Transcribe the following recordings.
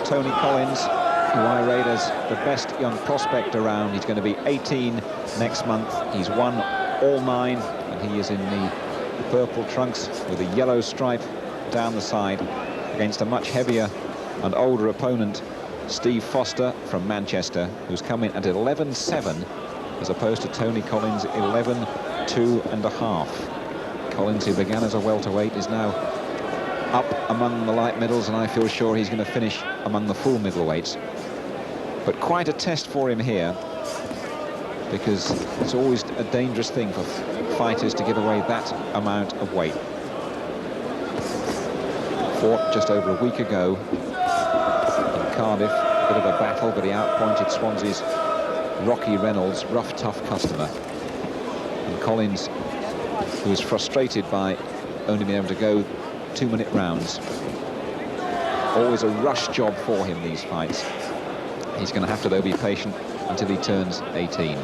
Tony Collins, who I rate as the best young prospect around. He's going to be 18 next month. He's won all 9, and he is in the purple trunks with a yellow stripe down the side against a much heavier and older opponent, Steve Foster from Manchester, who's come in at 11.7 as opposed to Tony Collins 11.2½. Collins, who began as a welterweight, is now up among the light middles, and I feel sure he's going to finish among the full middleweights. But quite a test for him here, because it's always a dangerous thing for fighters to give away that amount of weight. Fought just over a week ago in Cardiff, a bit of a battle, but he outpointed Swansea's Rocky Reynolds, rough, tough customer. And Collins, who was frustrated by only being able to go 2-minute rounds. Always a rush job for him, these fights. He's going to have to, though, be patient until he turns 18.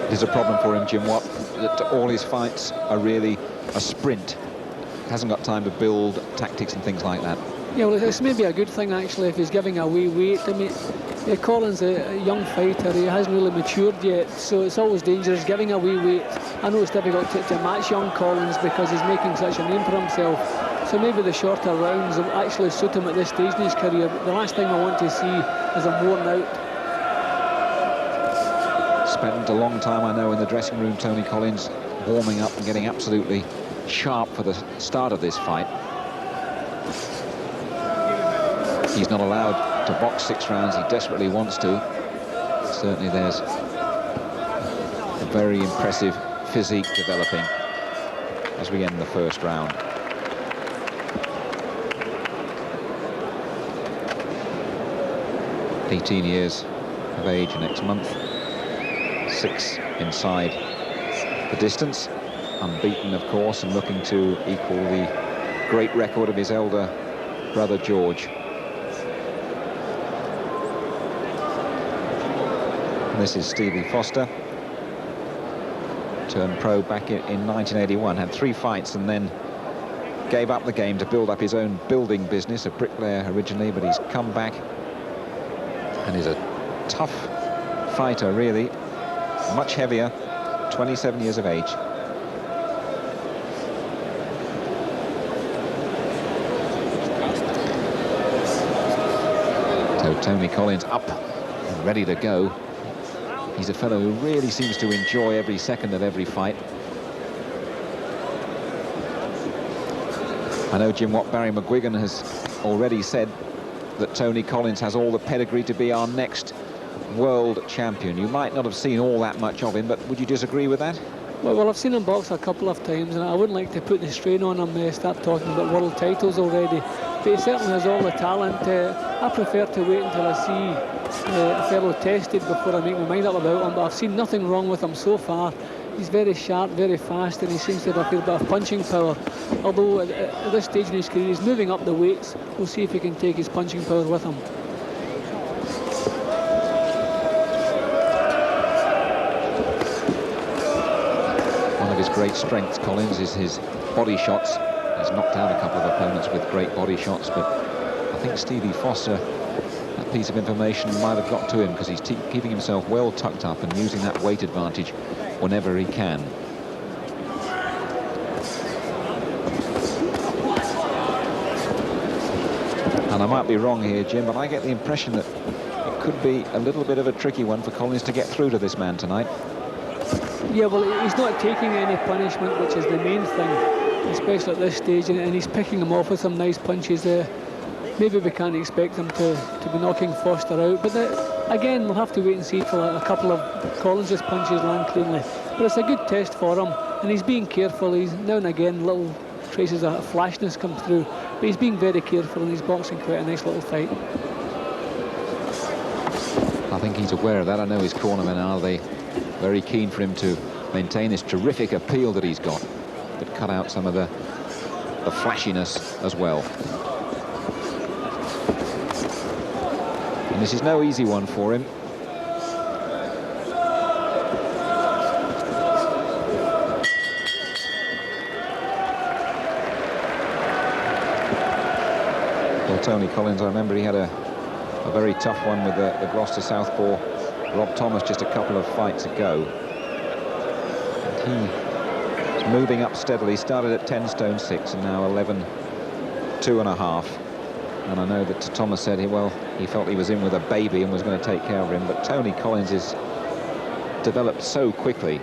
It is a problem for him, Jim Watt, that all his fights are really a sprint. Hasn't got time to build tactics and things like that. Yeah, well, it's maybe a good thing, actually, if he's giving away weight. I mean, Collin's a young fighter. He hasn't really matured yet, so it's always dangerous giving away weight. I know it's difficult to match young Collins because he's making such a name for himself. So maybe the shorter rounds will actually suit him at this stage in his career. But the last thing I want to see is him worn out. Spent a long time, I know, in the dressing room, Tony Collins, warming up and getting absolutely sharp for the start of this fight. He's not allowed to box 6 rounds. He desperately wants to. Certainly there's a very impressive physique developing as we end the first round. "18 years of age next month, 6 inside the distance, unbeaten, of course, and looking to equal the great record of his elder brother George. And this is Stevie Foster, turned pro back in 1981, had 3 fights and then gave up the game to build up his own building business, a bricklayer originally, but he's come back and is a tough fighter, really, much heavier, 27 years of age. So Tony Collins up and ready to go. He's a fellow who really seems to enjoy every second of every fight. I know Jim Watt, Barry McGuigan has already said that Tony Collins has all the pedigree to be our next world champion. You might not have seen all that much of him, but would you disagree with that? Well, I've seen him box a couple of times, and I wouldn't like to put the strain on him, start talking about world titles already. But he certainly has all the talent. I prefer to wait until I see a fellow tested before I make my mind up about him, but I've seen nothing wrong with him so far. He's very sharp, very fast, and he seems to have a bit of punching power. Although at this stage in his career, he's moving up the weights. We'll see if he can take his punching power with him. One of his great strengths, Collins, is his body shots. He's knocked out a couple of opponents with great body shots, but I think Stevie Foster, that piece of information might have got to him because he's keeping himself well tucked up and using that weight advantage whenever he can. And I might be wrong here, Jim, but I get the impression that it could be a little bit of a tricky one for Collins to get through to this man tonight. Yeah, well, he's not taking any punishment, which is the main thing, especially at this stage, and he's picking him off with some nice punches there. Maybe we can't expect him to be knocking Foster out, but again, we'll have to wait and see till a couple of Collins' punches land cleanly. But it's a good test for him, and he's being careful. He's now and again little traces of flashness come through, but he's being very careful, and he's boxing quite a nice little fight. I think he's aware of that. I know his cornermen are. They very keen for him to maintain this terrific appeal that he's got, but cut out some of the flashiness as well. And this is no easy one for him. Well, Tony Collins, I remember he had a very tough one with the Gloucester southpaw Rob Thomas just a couple of fights ago. And he is moving up steadily. Started at 10 stone 6 and now 11 2.5. And I know that Thomas said he felt he was in with a baby and was going to take care of him, but Tony Collins is developed so quickly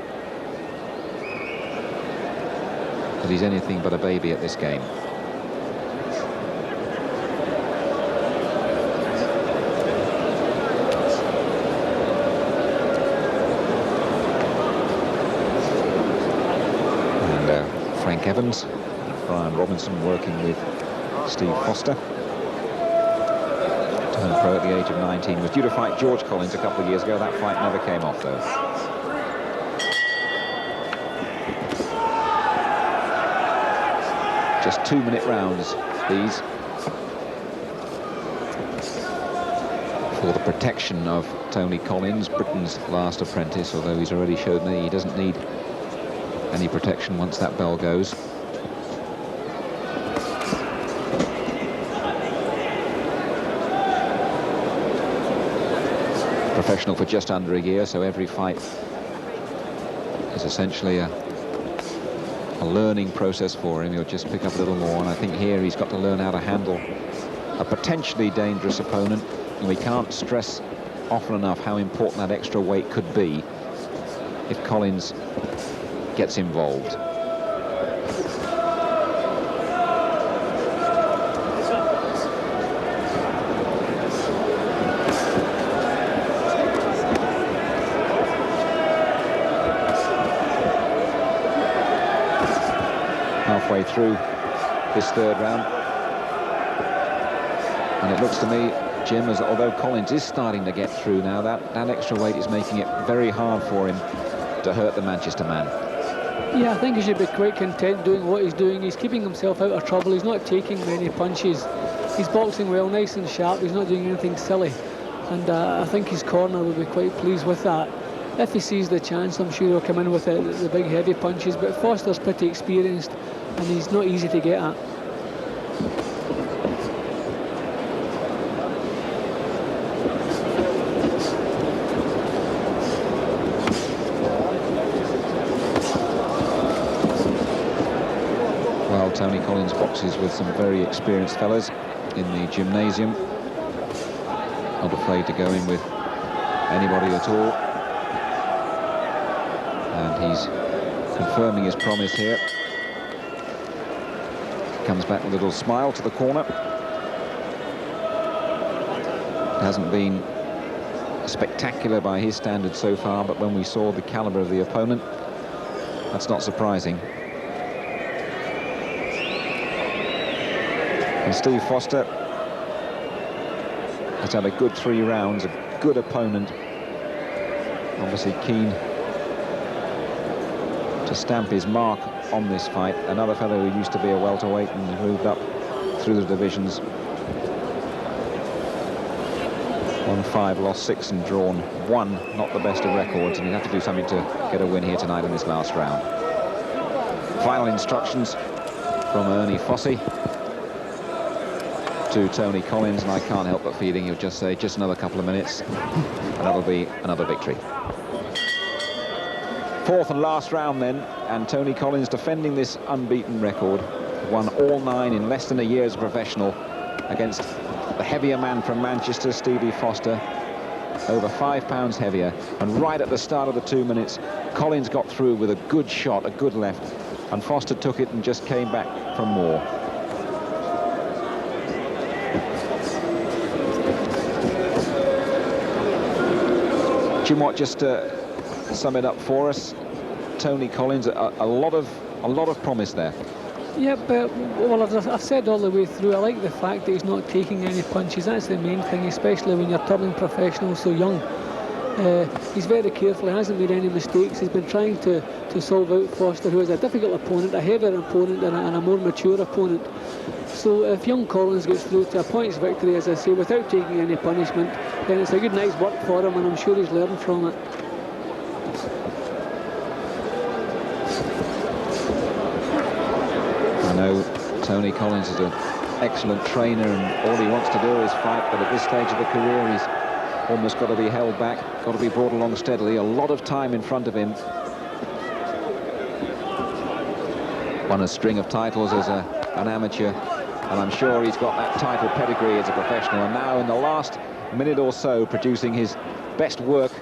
that he's anything but a baby at this game. And Frank Evans, Brian Robinson working with Steve Foster. Turned pro at the age of 19. Was due to fight George Collins a couple of years ago. That fight never came off, though. Just 2-minute rounds, these. For the protection of Tony Collins, Britain's last apprentice, although he's already showed me he doesn't need any protection once that bell goes. Professional for just under a year, so every fight is essentially a learning process for him. He'll just pick up a little more, and I think here he's got to learn how to handle a potentially dangerous opponent, and we can't stress often enough how important that extra weight could be if Collins gets involved. Halfway through this third round, and it looks to me, Jim, as although Collins is starting to get through now, that extra weight is making it very hard for him to hurt the Manchester man. Yeah, I think he should be quite content doing what he's doing. He's keeping himself out of trouble. He's not taking many punches. He's boxing well, nice and sharp. He's not doing anything silly, and I think his corner will be quite pleased with that. If he sees the chance, I'm sure he'll come in with the big heavy punches, but Foster's pretty experienced and he's not easy to get at. Well, Tony Collins boxes with some very experienced fellas in the gymnasium. Not afraid to go in with anybody at all. And he's confirming his promise here. Comes back with a little smile to the corner. Hasn't been spectacular by his standards so far, but when we saw the caliber of the opponent, that's not surprising. And Steve Foster has had a good 3 rounds, a good opponent. Obviously keen to stamp his mark on this fight. Another fellow who used to be a welterweight and moved up through the divisions. Won 5, lost 6 and drawn 1. Not the best of records, and he'd have to do something to get a win here tonight in this last round. Final instructions from Ernie Fossey to Tony Collins, and I can't help but feeling he'll just say just another couple of minutes and that'll be another victory. Fourth and last round then, and Tony Collins defending this unbeaten record. Won all 9 in less than a year as a professional against the heavier man from Manchester, Stevie Foster, over 5 pounds heavier. And right at the start of the 2 minutes, Collins got through with a good shot, a good left, and Foster took it and just came back for more. Jim Watt, just sum it up for us. Tony Collins, a lot of promise there. Yeah, but well, I've said all the way through, I like the fact that he's not taking any punches. That's the main thing, especially when you're turning professional so young. He's very careful, he hasn't made any mistakes. He's been trying to solve out Foster, who is a difficult opponent, a heavier opponent and a more mature opponent. So if young Collins gets through to a points victory, as I say, without taking any punishment, then it's a good night's work for him, and I'm sure he's learned from it. I know Tony Collins is a excellent trainer, and all he wants to do is fight, but at this stage of the career he's almost got to be held back, got to be brought along steadily. A lot of time in front of him. Won a string of titles as an amateur, and I'm sure he's got that title pedigree as a professional, and now in the last minute or so producing his best work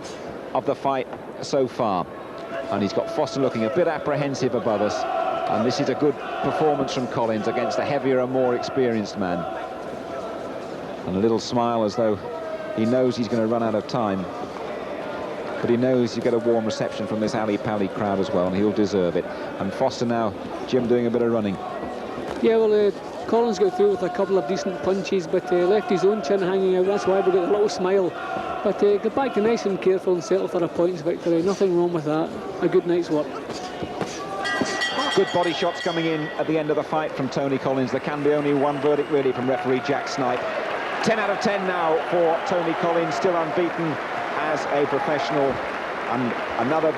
of the fight so far. And he's got Foster looking a bit apprehensive above us, and this is a good performance from Collins against a heavier and more experienced man. And a little smile as though he knows he's going to run out of time, but he knows you get a warm reception from this Ali Pali crowd as well, and he'll deserve it. And Foster now, Jim, doing a bit of running. Yeah, well, Collins got through with a couple of decent punches, but left his own chin hanging out. That's why we got a little smile. But get back to nice and careful and settle for a points victory. Nothing wrong with that. A good night's work. Good body shots coming in at the end of the fight from Tony Collins. There can be only one verdict really from referee Jack Snipe. 10 out of 10 now for Tony Collins, still unbeaten as a professional, and another